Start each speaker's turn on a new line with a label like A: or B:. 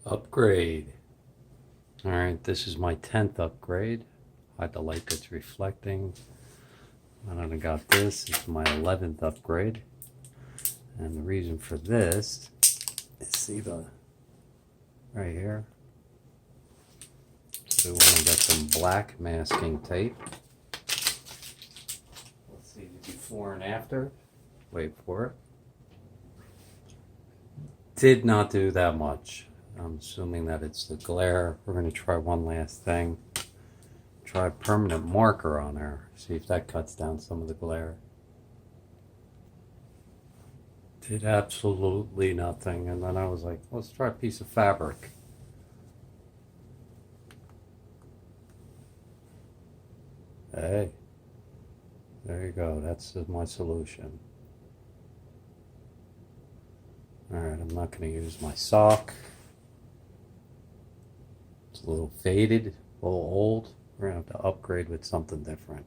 A: Upgrade. Alright, this is my 10th upgrade. Hide the light that's reflecting. And then I got this. It's my 11th upgrade. And the reason for this is, see the right here? So we want to get some black masking tape. Let's see the before and after. Wait for it. Did not do that much. I'm assuming that it's the glare. We're going to try one last thing. Try permanent marker on there. See if that cuts down some of the glare. Did absolutely nothing. And then I was like, let's try a piece of fabric. Hey, there you go. That's my solution. Alright, I'm not going to use my sock. It's a little faded, a little old. We're going to have to upgrade with something different.